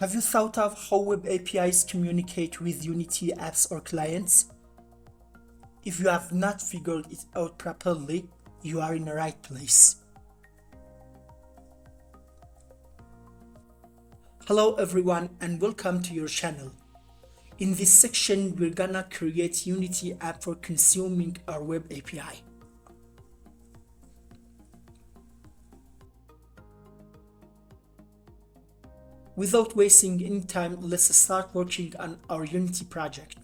Have you thought of how web APIs communicate with Unity apps or clients? If you have not figured it out properly, you are in the right place. Hello everyone and welcome to your channel. In this section, we're gonna create Unity app for consuming our web API. Without wasting any time, let's start working on our Unity project.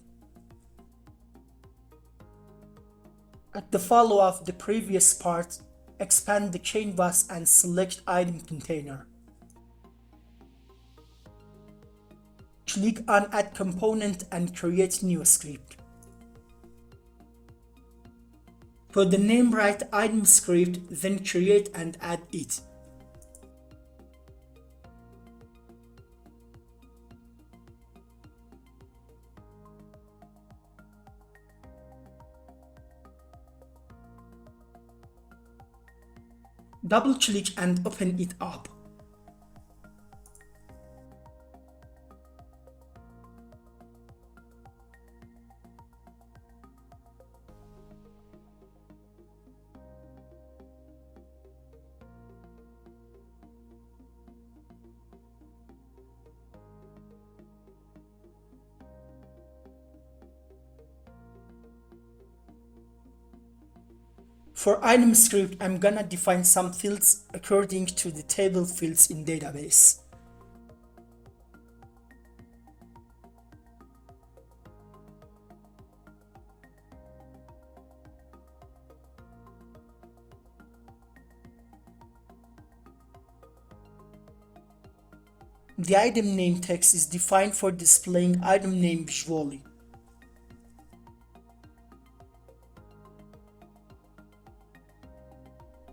At the follow of the previous part, expand the canvas and select item container. Click on Add Component and create new script. For the name, write item script, then create and add it. Double-click and open it up. For item script, I'm gonna define some fields according to the table fields in database. The item name text is defined for displaying item name visually.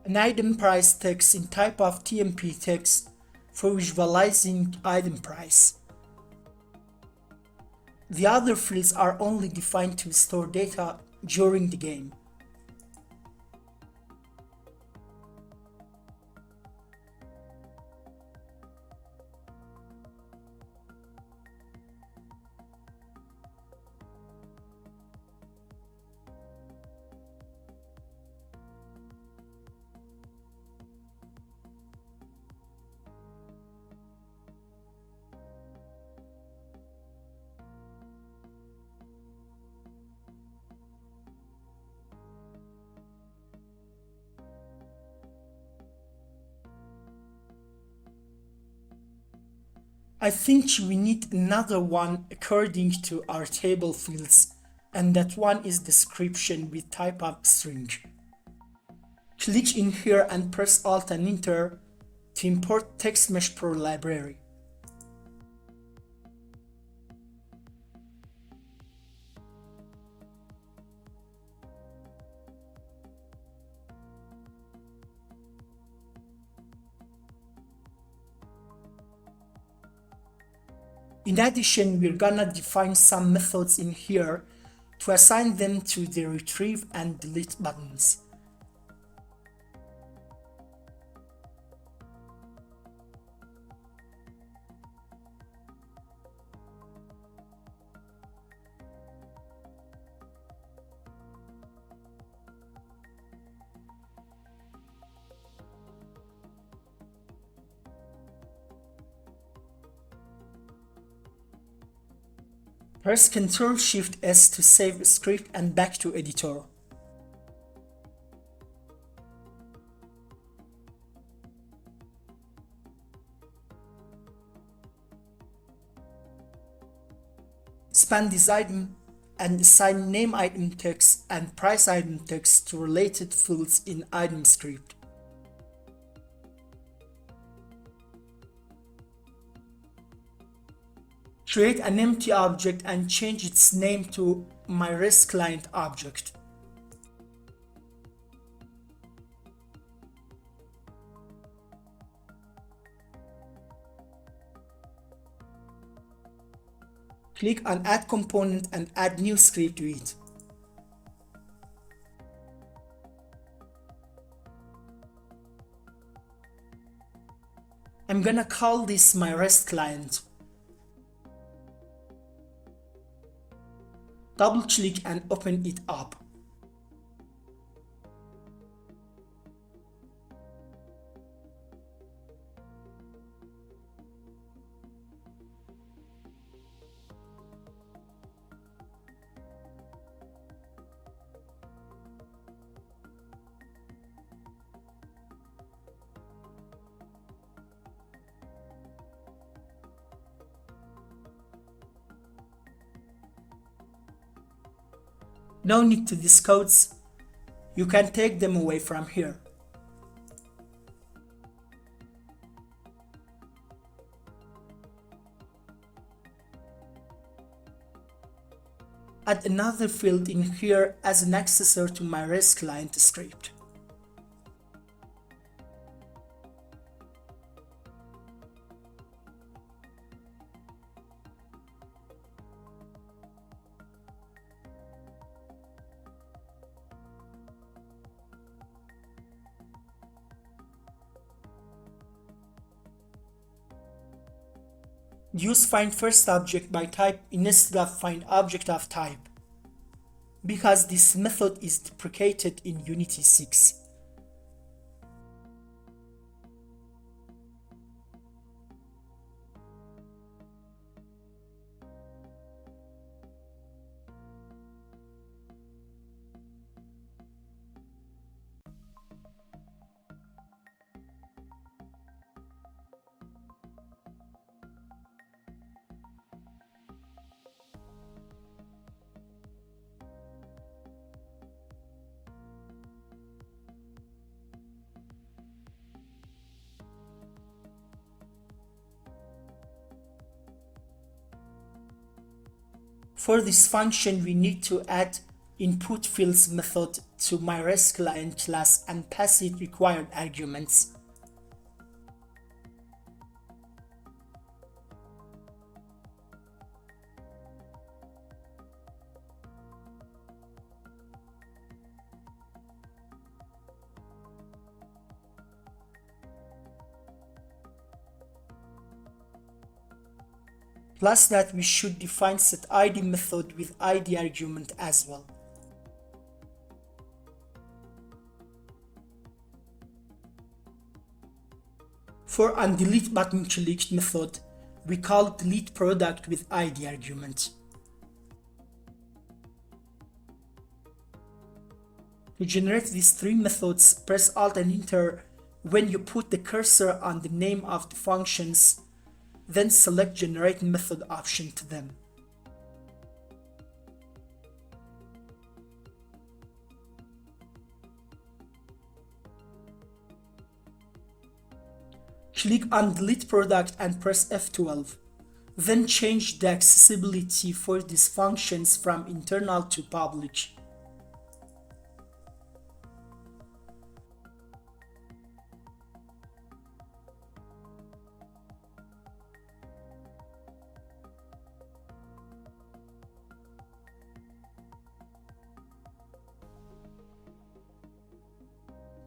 An item price text in type of TMP text for visualizing item price. The other fields are only defined to store data during the game. I think we need another one according to our table fields, and that one is description with type of string. Click in here and press Alt and Enter to import TextMesh Pro library. In addition, we're gonna define some methods in here to assign them to the retrieve and delete buttons. Press Ctrl-Shift-S to save script and back to editor. Expand this item and assign name item text and price item text to related fields in item script. Create an empty object and change its name to MyRESTClient object. Click on Add Component and add new script to it. I'm gonna call this my REST client. Double-click and open it up. No need to these codes. You can take them away from here. Add another field in here as an accessor to my REST client script. Use find first object by type instead of find object of type, because this method is deprecated in Unity 6. For this function, we need to add input fields method to my REST client class and pass it required arguments. Plus that we should define setID method with ID argument as well. For onDelete button clicked method, we call delete product with ID argument. To generate these three methods, press Alt and Enter when you put the cursor on the name of the functions, then select Generate Method option to them. Click on Delete Product and press F12. Then change the accessibility for these functions from internal to public.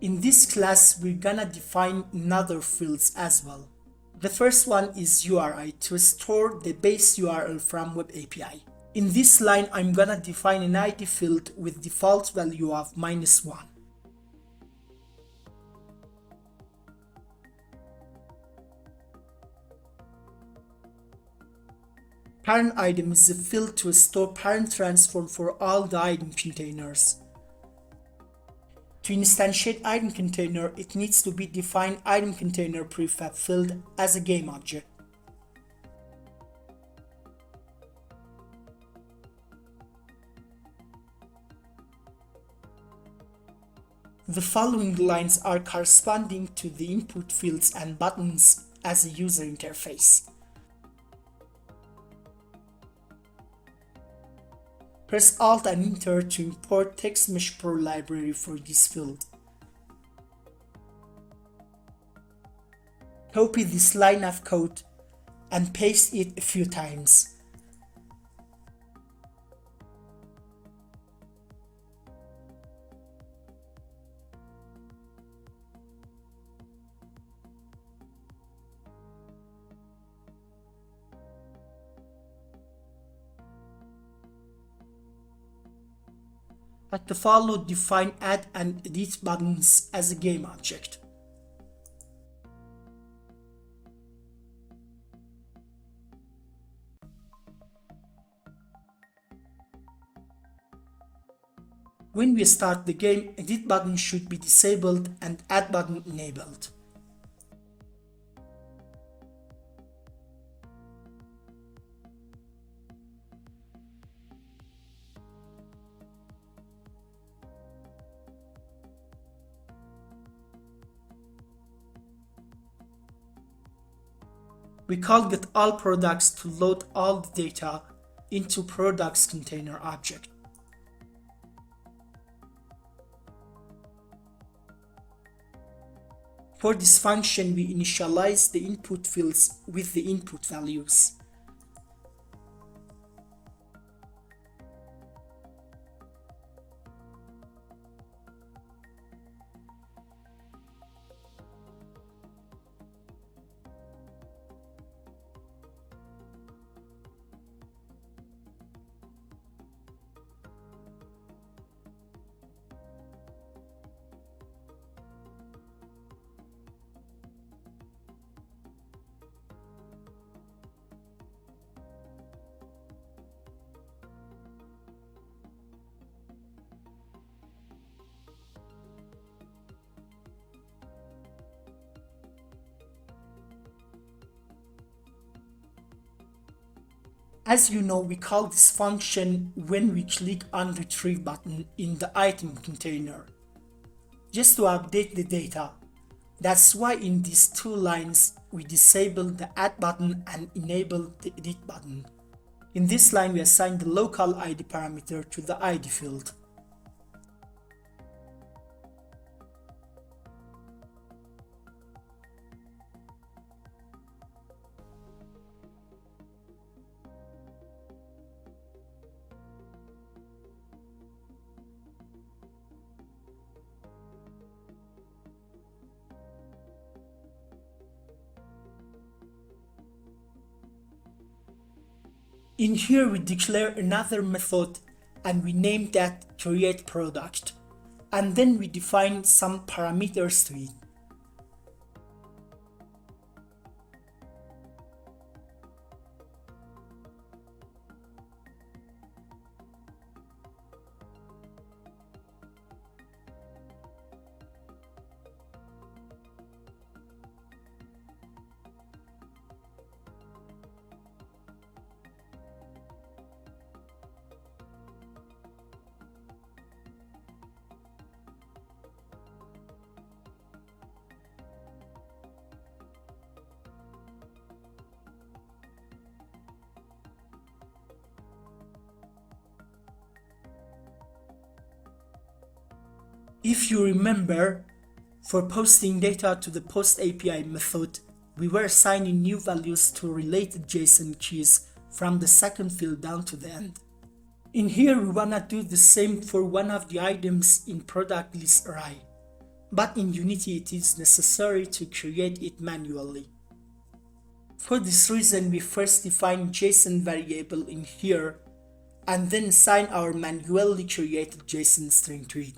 In this class, we're gonna define another fields as well. The first one is URI to store the base URL from Web API. In this line, I'm gonna define an ID field with default value of -1. Parent item is a field to store parent transform for all the item containers. To instantiate item container, it needs to be defined item container prefab field as a game object. The following lines are corresponding to the input fields and buttons as a user interface. Press Alt and Enter to import TextMesh Pro library for this field. Copy this line of code and paste it a few times. At the follow, define add and edit buttons as a game object. When we start the game, edit button should be disabled and add button enabled. We call get all products to load all the data into products container object. For this function, we initialize the input fields with the input values. As you know, we call this function when we click on Retrieve button in the item container, just to update the data. That's why in these two lines, we disable the Add button and enable the Edit button. In this line, we assign the local ID parameter to the ID field. In here, we declare another method and we name that createProduct. And then we define some parameters to it. If you remember, for posting data to the Post API method, we were assigning new values to related JSON keys from the second field down to the end. In here, we wanna do the same for one of the items in product list array, but in Unity it is necessary to create it manually. For this reason, we first define JSON variable in here and then assign our manually created JSON string to it.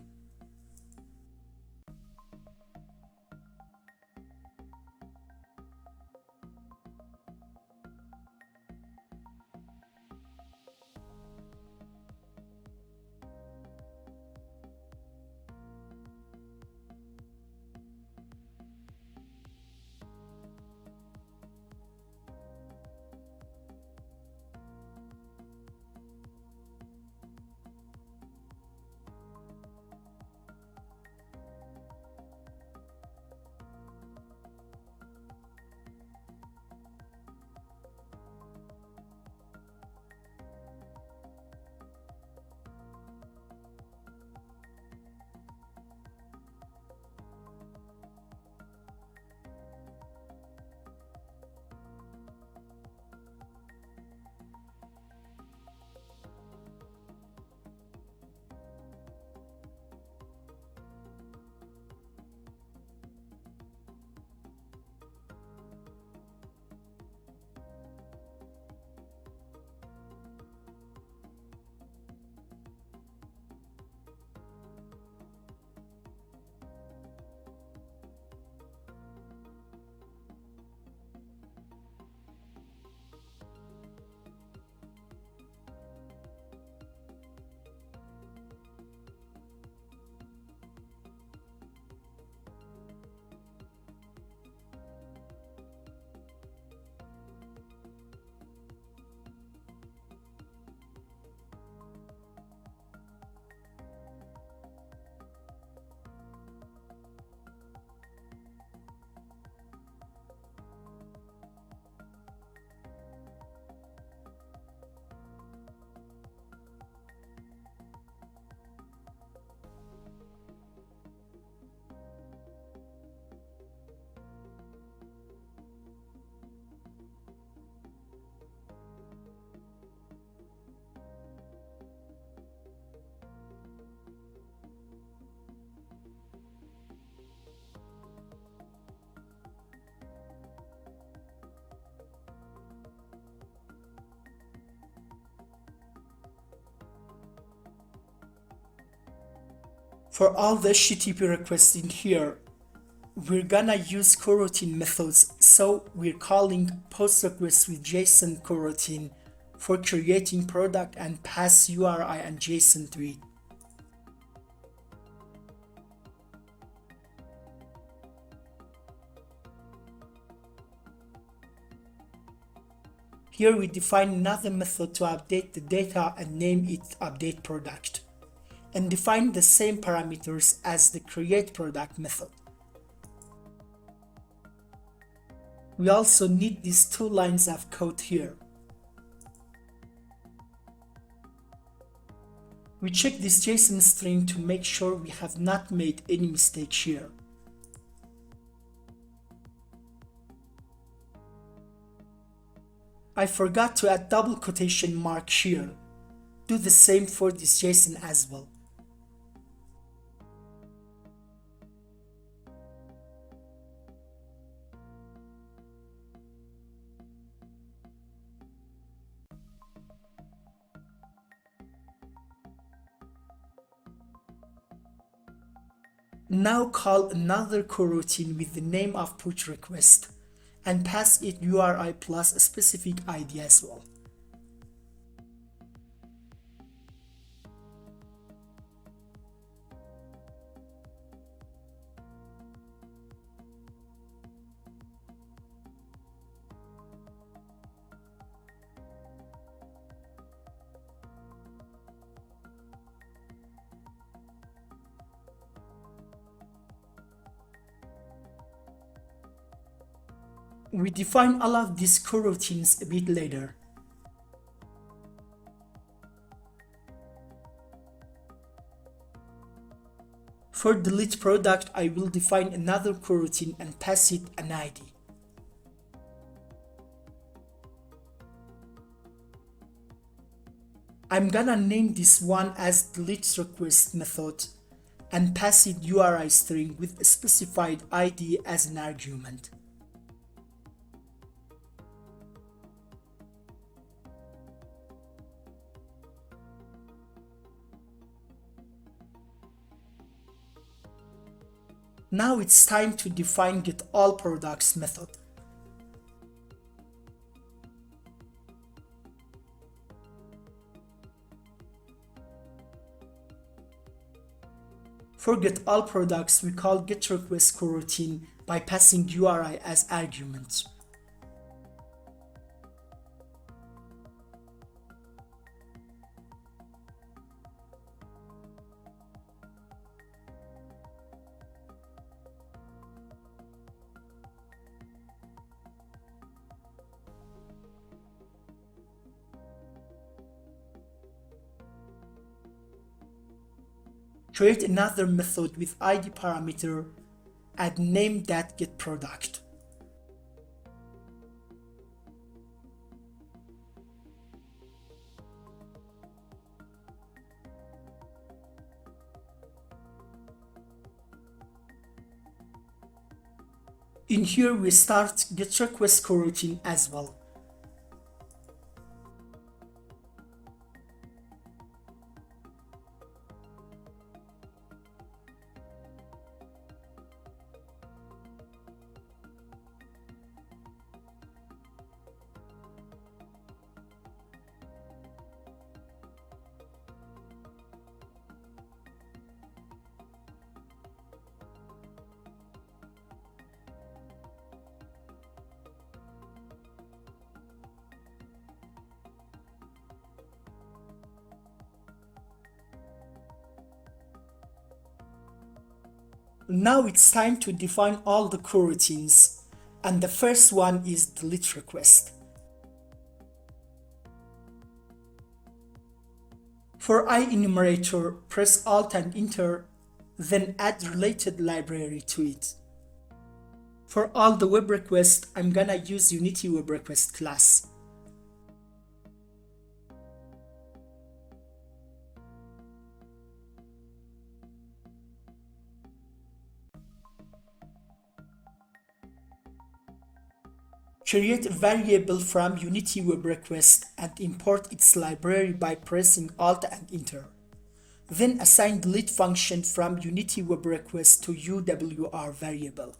For all the HTTP requests in here, we're gonna use coroutine methods, so we're calling post request with JSON coroutine for creating product and pass URI and JSON to it. Here we define another method to update the data and name it update product, and define the same parameters as the create product method. We also need these 2 lines of code here. We check this JSON string to make sure we have not made any mistake here. I forgot to add double quotation mark here. Do the same for this JSON as well. Now call another coroutine with the name of push request and pass it URI plus a specific ID as well. We define all of these coroutines a bit later. For delete product, I will define another coroutine and pass it an ID. I'm gonna name this one as delete request method and pass it URI string with a specified ID as an argument. Now it's time to define getAllProducts method. For getAllProducts, we call getRequest coroutine by passing URI as argument. Create another method with ID parameter and name that getProduct. In here we start getRequest coroutine as well. Now it's time to define all the coroutines, and the first one is delete request. For IEnumerator, press Alt and Enter, then add related library to it. For all the web requests, I'm gonna use Unity Web Request class. Create a variable from Unity Web Request and import its library by pressing Alt and Enter. Then assign delete function from Unity Web Request to UWR variable.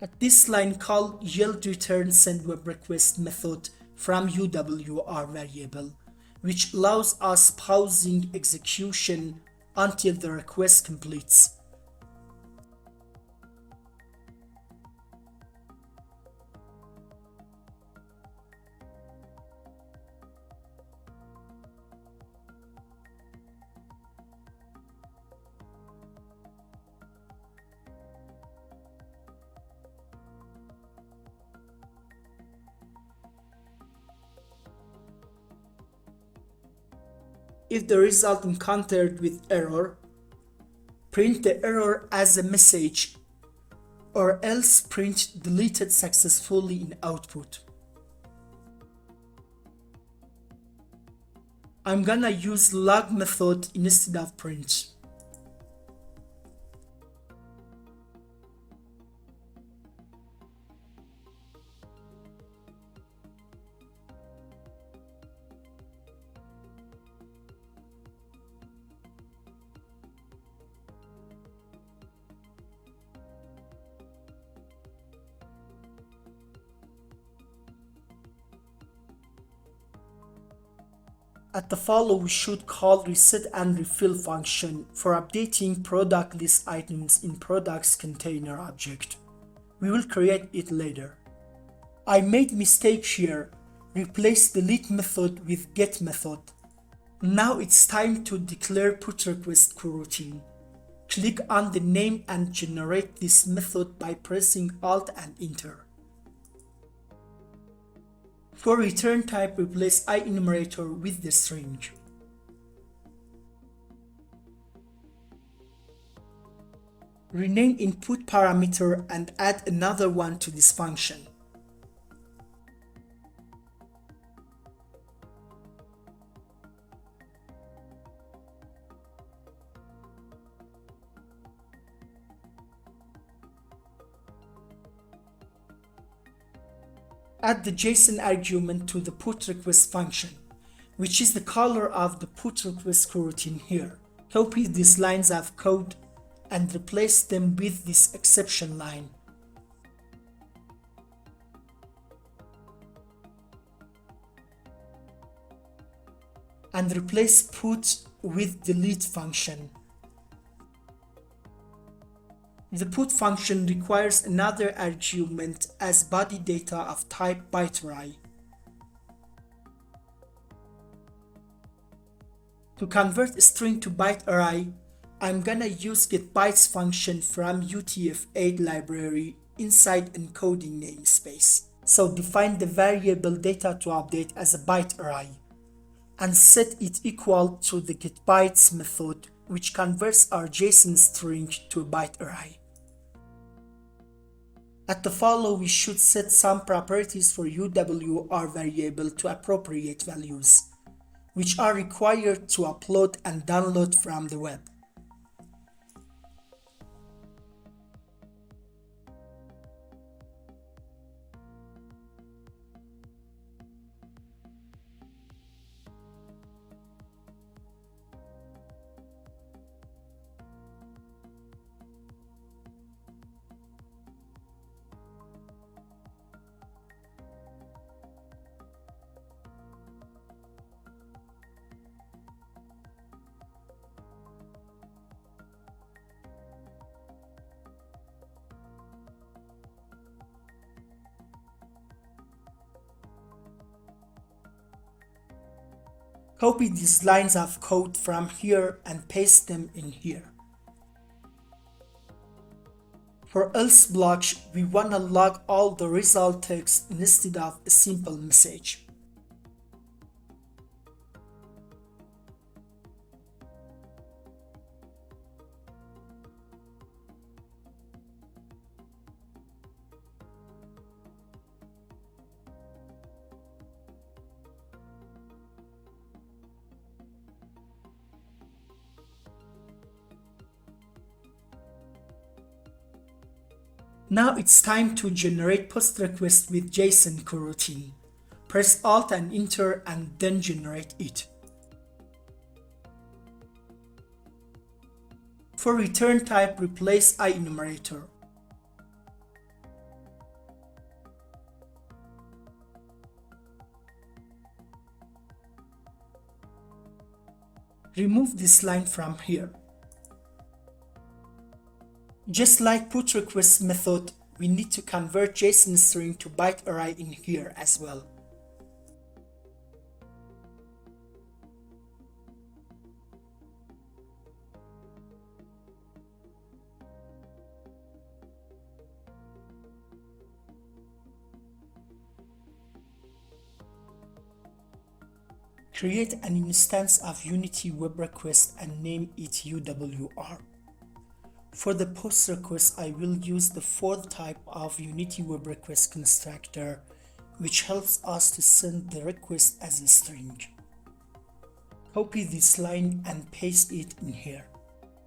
At this line, call yield return send web request method from UWR variable, which allows us pausing execution until the request completes. If the result encountered with error, print the error as a message, or else print deleted successfully in output. I'm gonna use log method instead of print. At the follow, we should call reset and refill function for updating product list items in products container object. We will create it later. I made mistake here. Replace delete method with get method. Now it's time to declare put request coroutine. Click on the name and generate this method by pressing Alt and Enter. For return type, replace IEnumerator with the string. Rename input parameter and add another one to this function. Add the JSON argument to the put request function, which is the color of the put request coroutine here. Copy these lines of code and replace them with this exception line. And replace put with delete function. The put function requires another argument as body data of type byte array. To convert a string to byte array, I'm gonna use getBytes function from UTF-8 library inside encoding namespace. So define the variable data to update as a byte array and set it equal to the getBytes method, which converts our JSON string to a byte array. At the follow, we should set some properties for UWR variable to appropriate values, which are required to upload and download from the web. Copy these lines of code from here and paste them in here. For else block, we wanna log all the result text instead of a simple message. Now it's time to generate post request with JSON coroutine. Press Alt and Enter and then generate it. For return type, replace IEnumerator. Remove this line from here. Just like putRequest method, we need to convert JSON string to byte array in here as well. Create an instance of Unity Web Request and name it UWR. For the post request, I will use the fourth type of Unity Web Request constructor, which helps us to send the request as a string. Copy this line and paste it in here.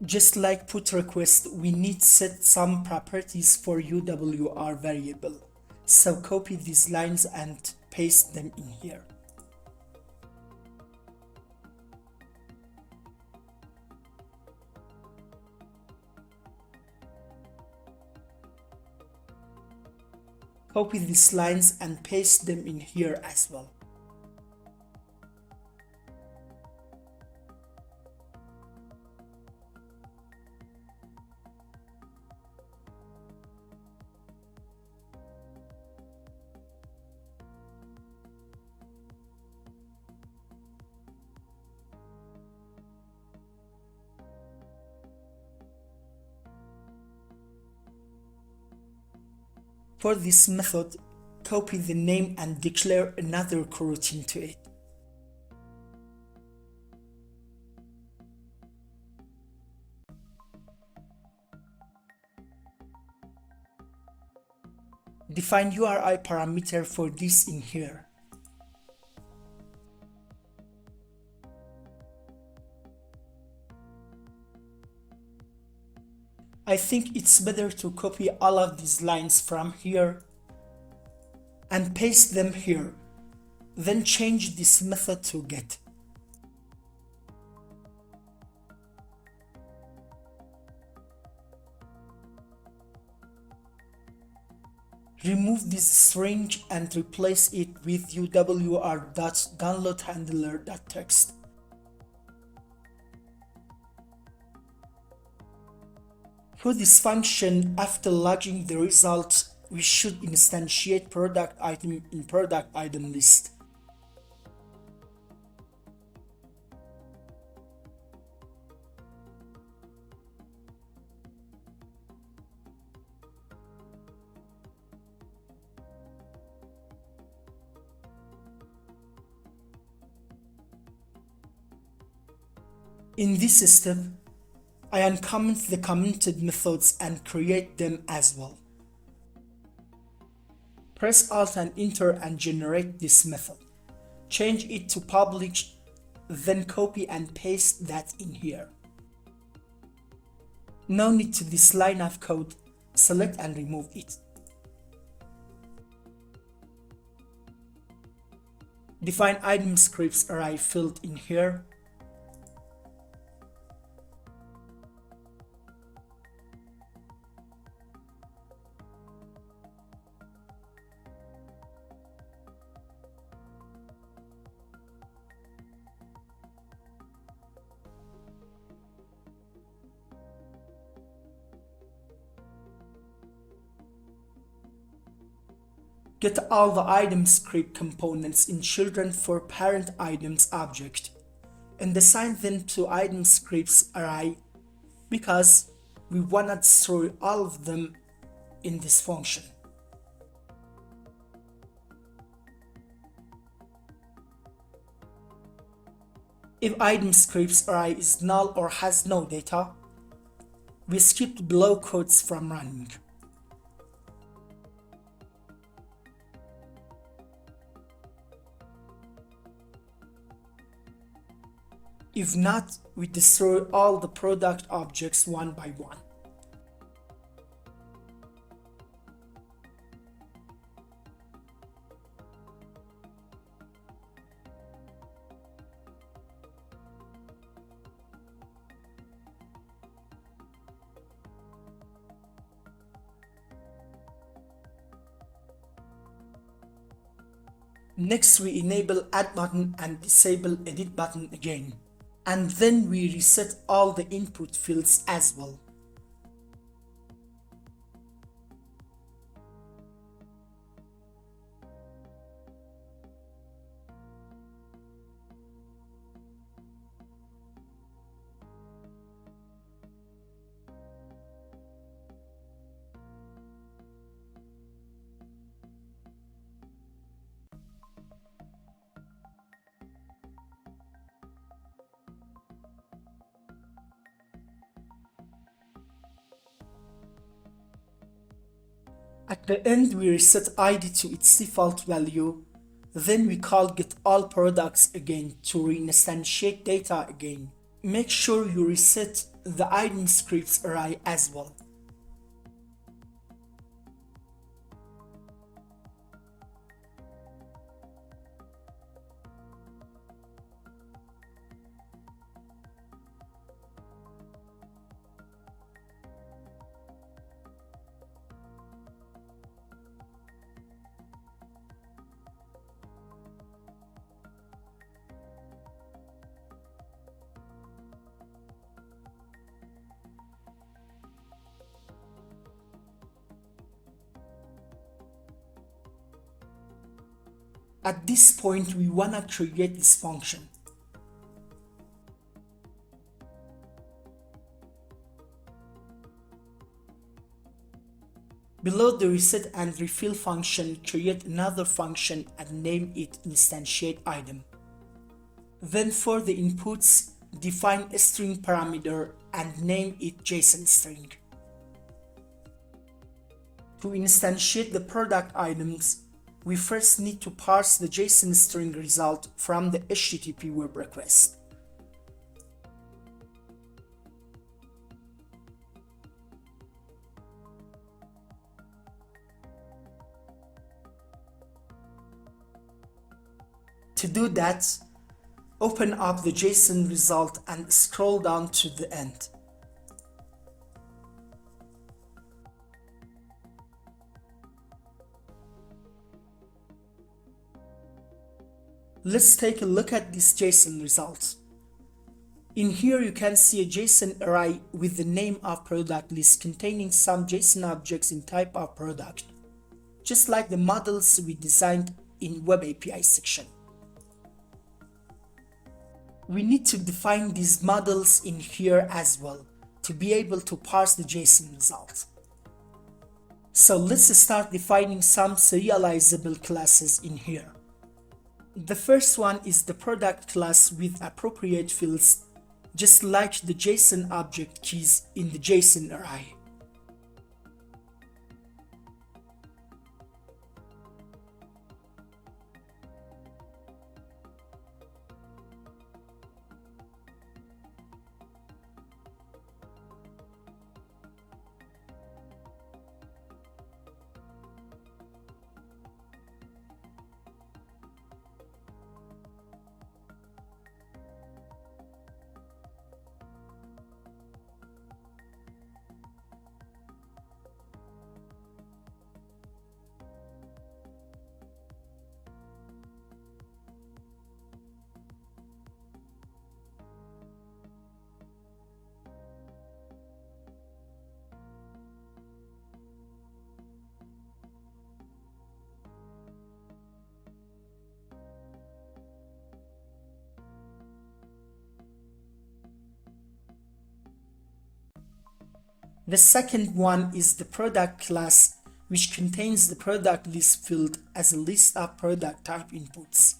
Just like putRequest, we need to set some properties for UWR variable. So copy these lines and paste them in here. Copy these lines and paste them in here as well. For this method, copy the name and declare another coroutine to it. Define URI parameter for this in here. I think it's better to copy all of these lines from here and paste them here. Then change this method to get. Remove this string and replace it with uwr.downloadHandler.txt. For this function, after logging the result, we should instantiate product item in product item list. In this step, I uncomment the commented methods and create them as well. Press Alt and Enter and generate this method. Change it to public, then copy and paste that in here. No need to this line of code, select and remove it. Define item scripts array field in here. Get all the item script components in children for parent items object and assign them to item scripts array because we wanna destroy all of them in this function. If item scripts array is null or has no data, we skip below codes from running. If not, we destroy all the product objects one by one. Next, we enable Add button and disable Edit button again. And then we reset all the input fields as well. At the end, we reset ID to its default value. Then we call getAllProducts again to reinstantiate data again. Make sure you reset the item scripts array as well. At this point, we wanna create this function. Below the reset and refill function, create another function and name it instantiateItem. Then for the inputs, define a string parameter and name it JSON string. To instantiate the product items, we first need to parse the JSON string result from the HTTP web request. To do that, open up the JSON result and scroll down to the end. Let's take a look at this JSON result. In here you can see a JSON array with the name of product list containing some JSON objects in type of product, just like the models we designed in Web API section. We need to define these models in here as well to be able to parse the JSON result. So let's start defining some serializable classes in here. The first one is the product class with appropriate fields, just like the JSON object keys in the JSON array. The second one is the product class, which contains the product list field as a list of product type inputs.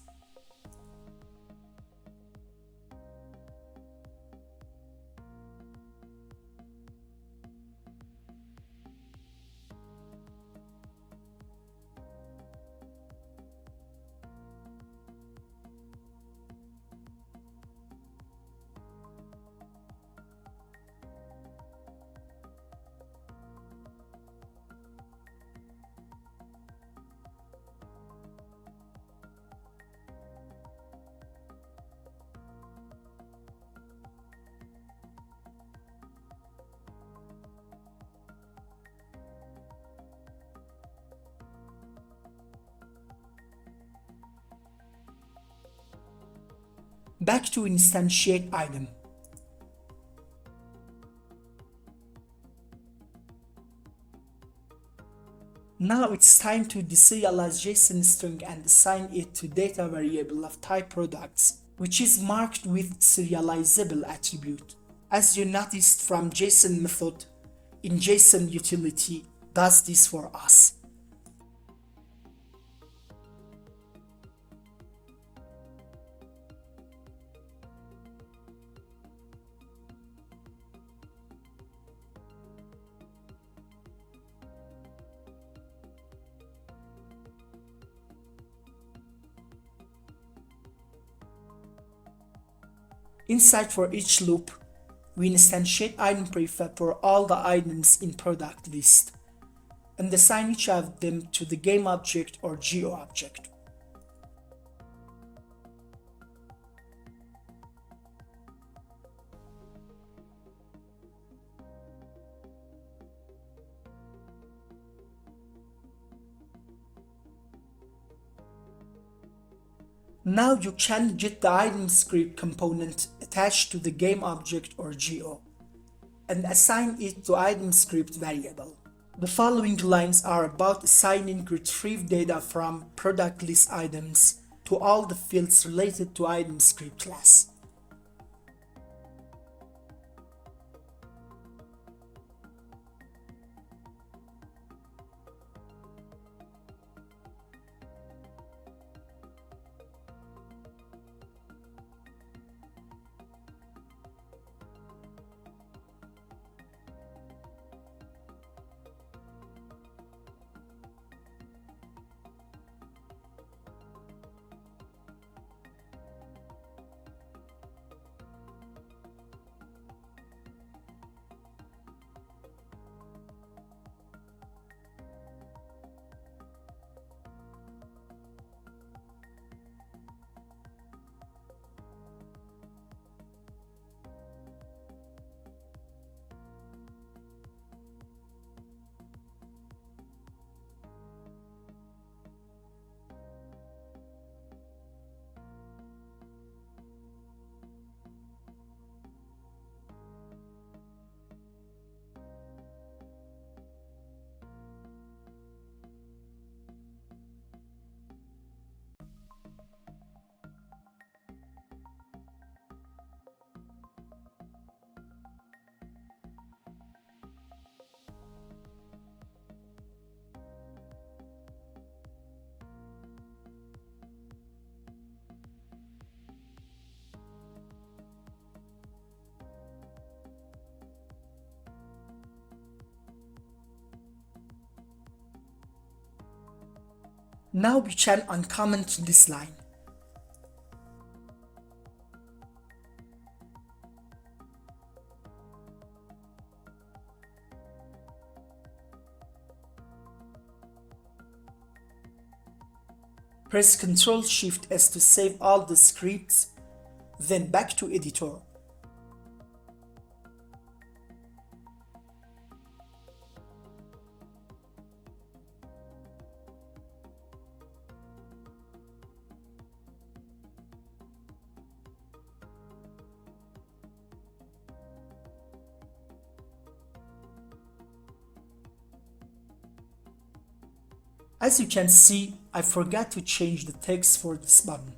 Back to instantiate item. Now it's time to deserialize JSON string and assign it to data variable of type products, which is marked with serializable attribute. As you noticed from JSON method, in JSON utility does this for us. Inside for each loop, we instantiate item prefab for all the items in product list and assign each of them to the game object or geo object. Now you can get the item script component attached to the game object or geo and assign it to item script variable. The following lines are about assigning retrieved data from product list items to all the fields related to item script class. Now we can uncomment this line. Press Ctrl+Shift+S to save all the scripts, then back to editor. As you can see, I forgot to change the text for this button.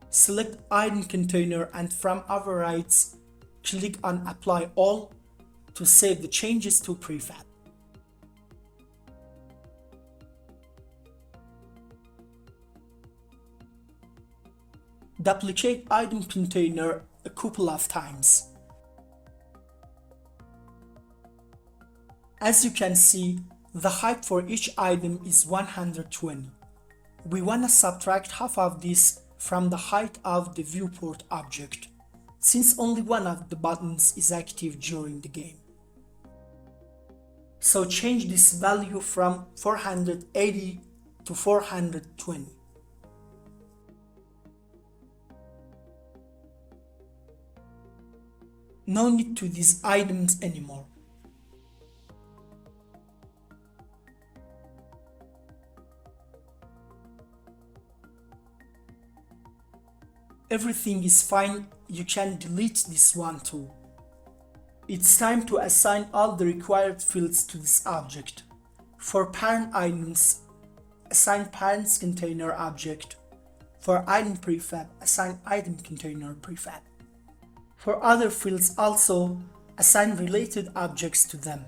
Select item container and from overrides, click on Apply All to save the changes to prefab. Duplicate item container a couple of times. As you can see, the height for each item is 120. We want to subtract half of this from the height of the viewport object, since only one of the buttons is active during the game. So change this value from 480 to 420. No need to these items anymore. Everything is fine, you can delete this one too. It's time to assign all the required fields to this object. For parent items, assign parents container object. For item prefab, assign item container prefab. For other fields also, assign related objects to them.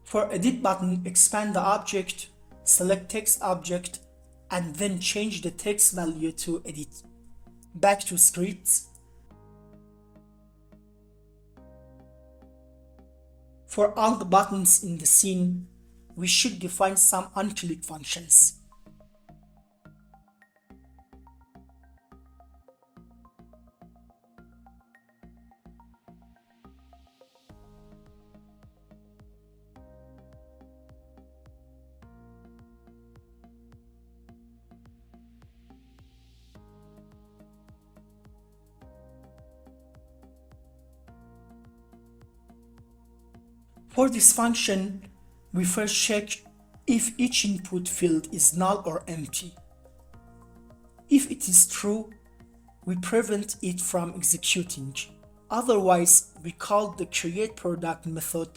For edit button, expand the object, select text object, and then change the text value to edit. Back to scripts. For all the buttons in the scene, we should define some unclick functions. For this function, we first check if each input field is null or empty. If it is true, we prevent it from executing. Otherwise, we call the createProduct method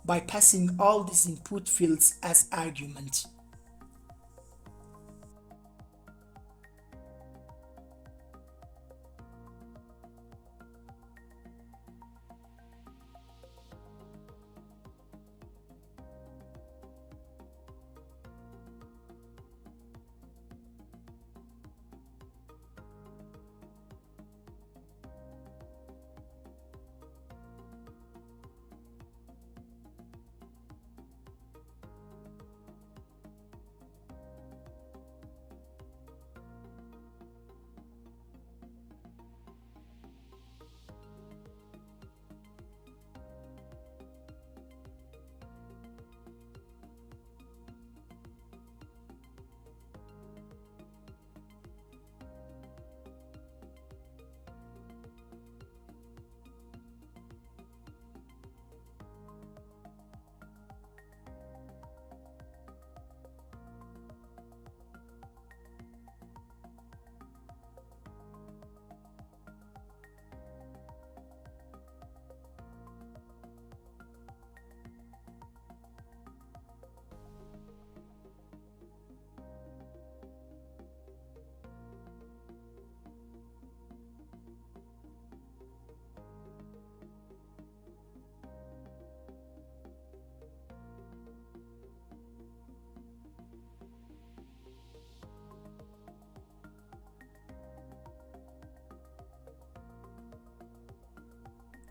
by passing all these input fields as arguments.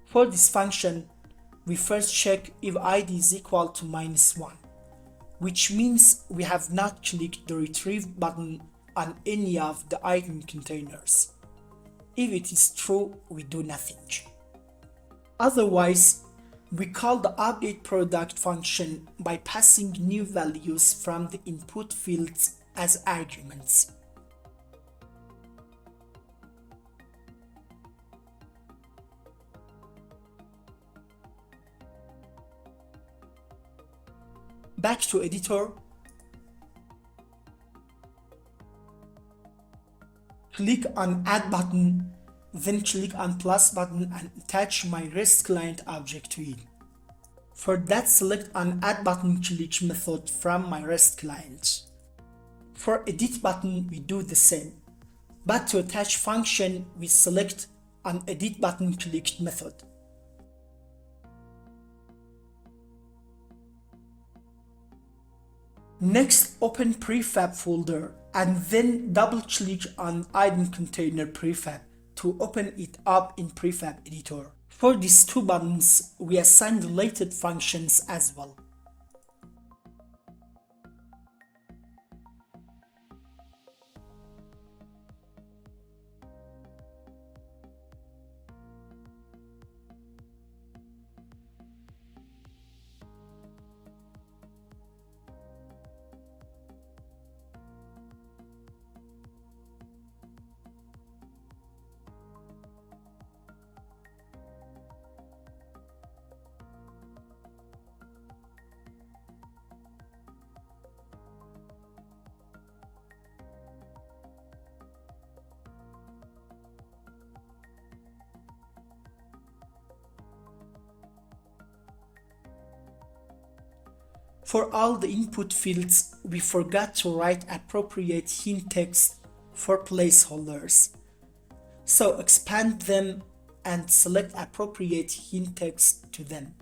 For this function, we first check if id is equal to -1, which means we have not clicked the retrieve button on any of the item containers. If it is true, we do nothing. Otherwise, we call the updateProduct function by passing new values from the input fields as arguments. Back to editor. Click on add button, then click on plus button and attach my REST client object to it. For that, select on add button click method from my REST client. For edit button, we do the same, but to attach function, we select on edit button click method. Next, open prefab folder and then double-click on item container prefab to open it up in prefab editor. For these two buttons, we assign related functions as well. For all the input fields, we forgot to write appropriate hint text for placeholders. So expand them and select appropriate hint text to them.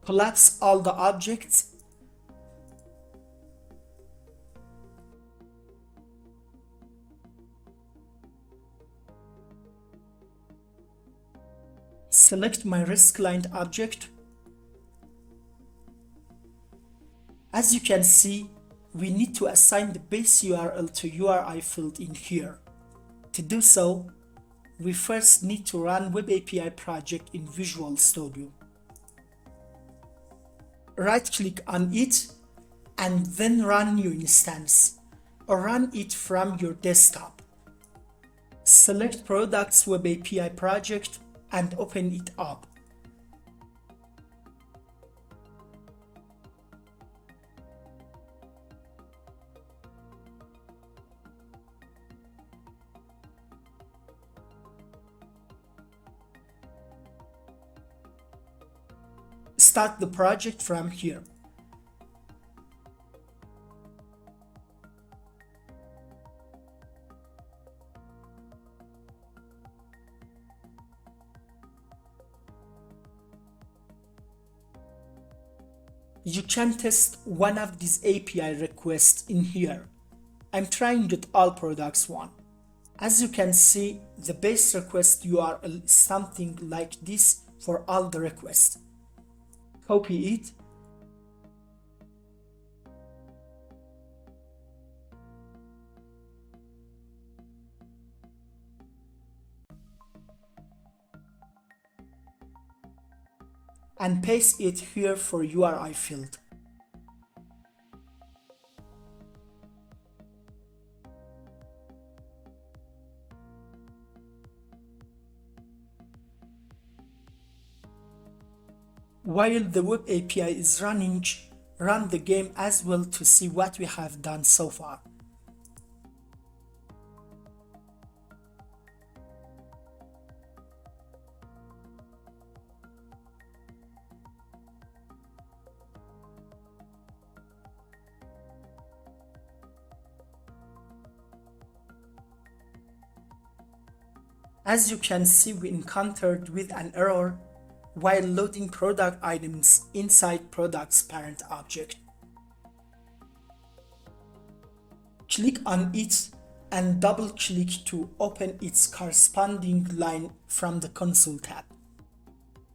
Collapse all the objects. Select my risk client object. As you can see, we need to assign the base URL to URI field in here. To do so, we first need to run Web API project in Visual Studio. Right-click on it and then run new instance, or run it from your desktop. Select Products Web API project and open it up. Start the project from here. You can test one of these API requests in here. I'm trying the all products one. As you can see, the base request URL is something like this for all the requests. Copy it. And paste it here for URI field. While the Web API is running, run the game as well to see what we have done so far. As you can see, we encountered with an error while loading product items inside product's parent object. Click on it and double-click to open its corresponding line from the console tab.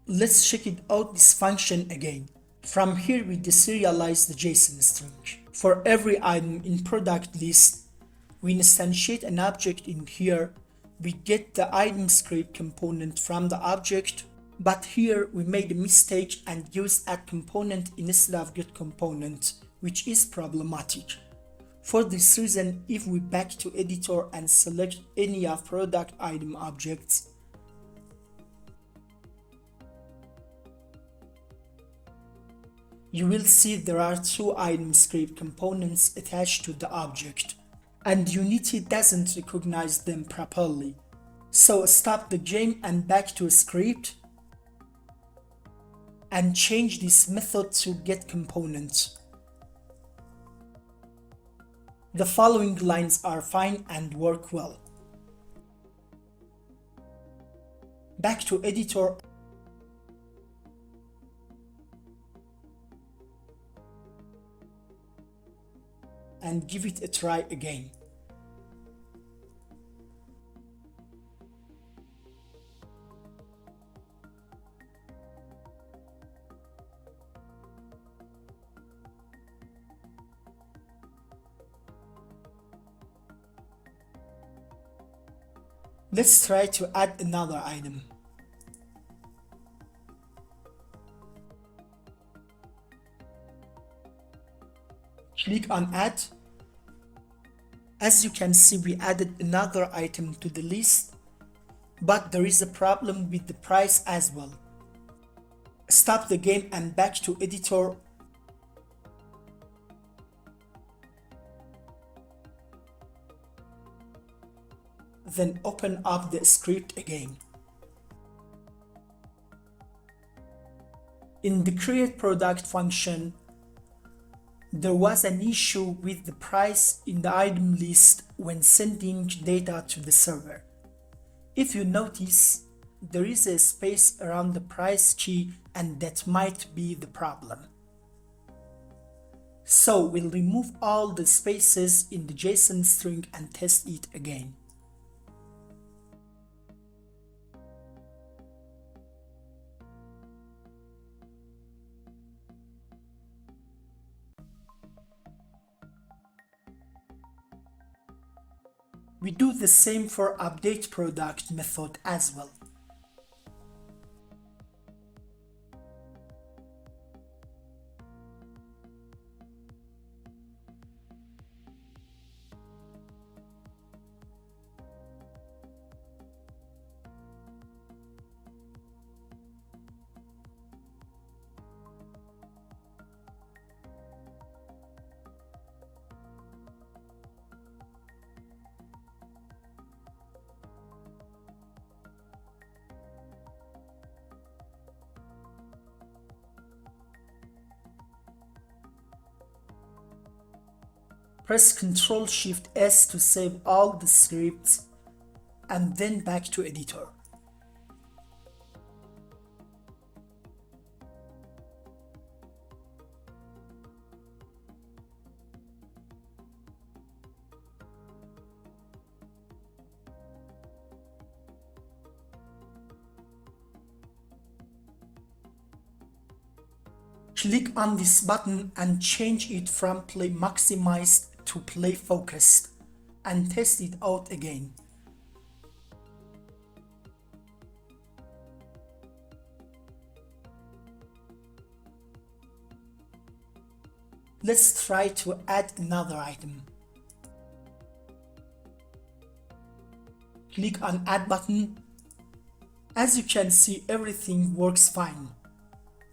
Let's check it out this function again. From here we deserialize the JSON string. For every item in product list, we instantiate an object in here. We get the item script component from the object, but here we made a mistake and used add component instead of get component, which is problematic. For this reason, if we back to editor and select any of product item objects, you will see there are two item script components attached to the object, and Unity doesn't recognize them properly. So stop the game and back to a script and change this method to get component. The following lines are fine and work well. Back to editor and give it a try again. Let's try to add another item. Click on Add. As you can see, we added another item to the list, but there is a problem with the price as well. Stop the game and back to editor. Then open up the script again. In the create product function, there was an issue with the price in the item list when sending data to the server. If you notice, there is a space around the price key, and that might be the problem. So we'll remove all the spaces in the JSON string and test it again. We do the same for update product method as well. Press Ctrl+Shift+S to save all the scripts and then back to editor. Click on this button and change it from Play Maximized to Play Focused and test it out again. Let's try to add another item. Click on Add button. As you can see, everything works fine.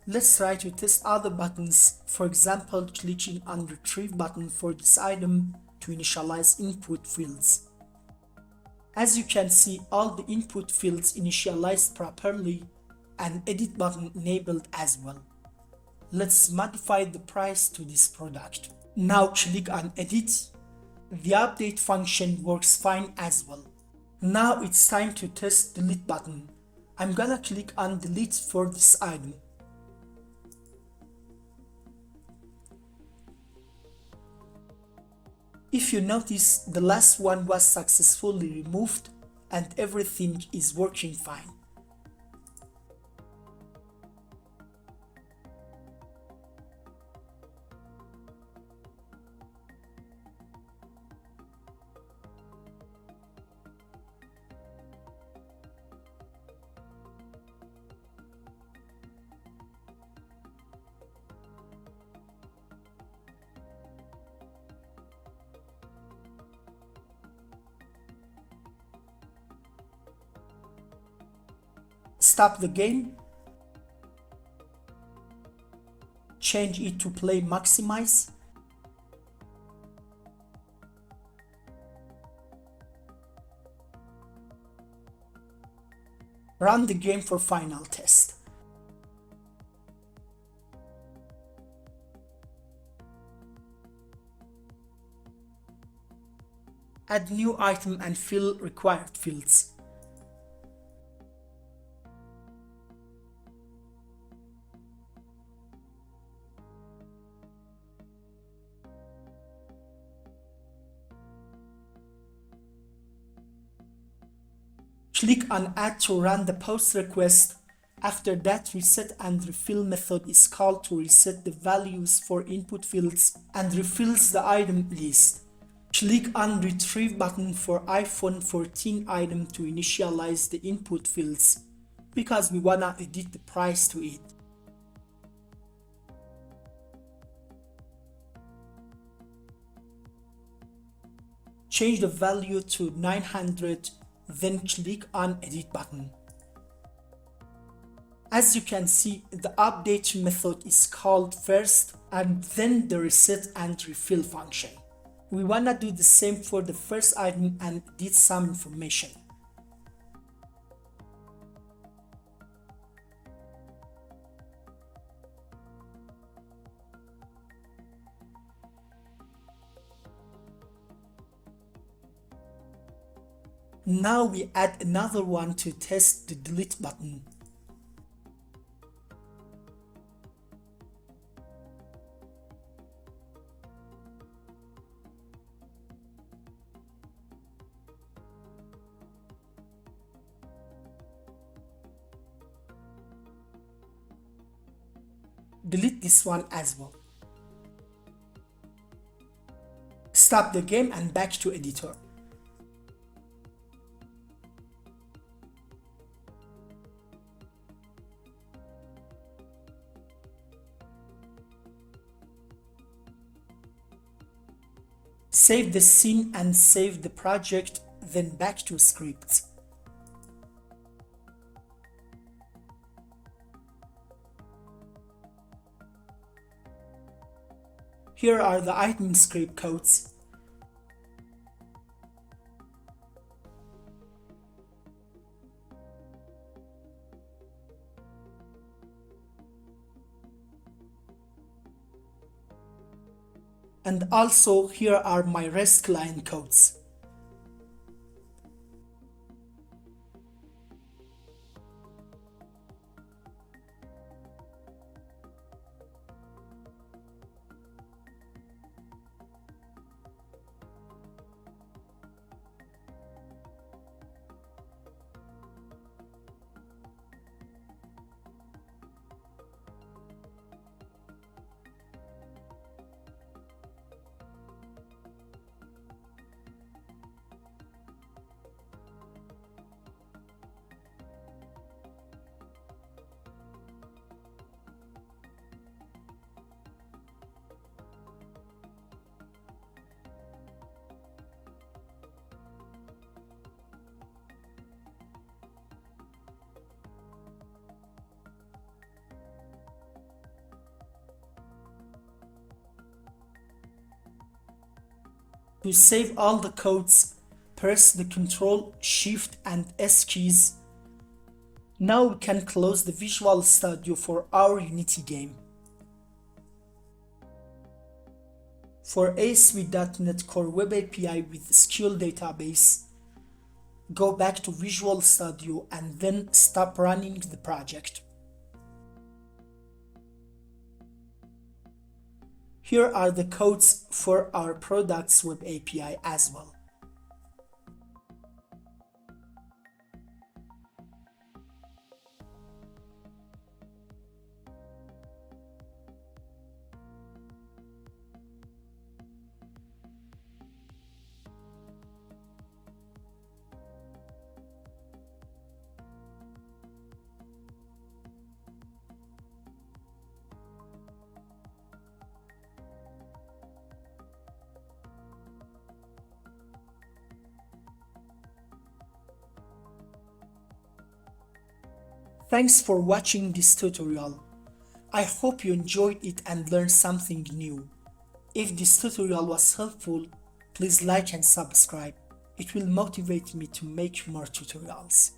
Let's try to test other buttons, for example clicking on Retrieve button for this item to initialize input fields. As you can see, all the input fields initialized properly and Edit button enabled as well. Let's modify the price to this product. Now click on Edit. The update function works fine as well. Now it's time to test Delete button. I'm gonna click on Delete for this item. If you notice, the last one was successfully removed and everything is working fine. Stop the game, change it to Play Maximize, run the game for final test. Add new item and fill required fields. Click on Add to run the post request. After that, Reset and Refill method is called to reset the values for input fields and refills the item list. Click on Retrieve button for iPhone 14 item to initialize the input fields because we wanna edit the price to it. Change the value to 900, then click on Edit button. As you can see, the update method is called first and then the reset and refill function. We wanna do the same for the first item and edit some information. Now we add another one to test the delete button. Delete this one as well. Stop the game and back to editor. Save the scene and save the project, then back to scripts. Here are the item script codes. And also here are my REST client codes. To save all the codes, press the Ctrl, Shift and S keys. Now we can close the Visual Studio for our Unity game. For ASP.NET Core Web API with SQL database, go back to Visual Studio and then stop running the project. Here are the codes for our products web API as well. Thanks for watching this tutorial. I hope you enjoyed it and learned something new. If this tutorial was helpful, please like and subscribe. It will motivate me to make more tutorials.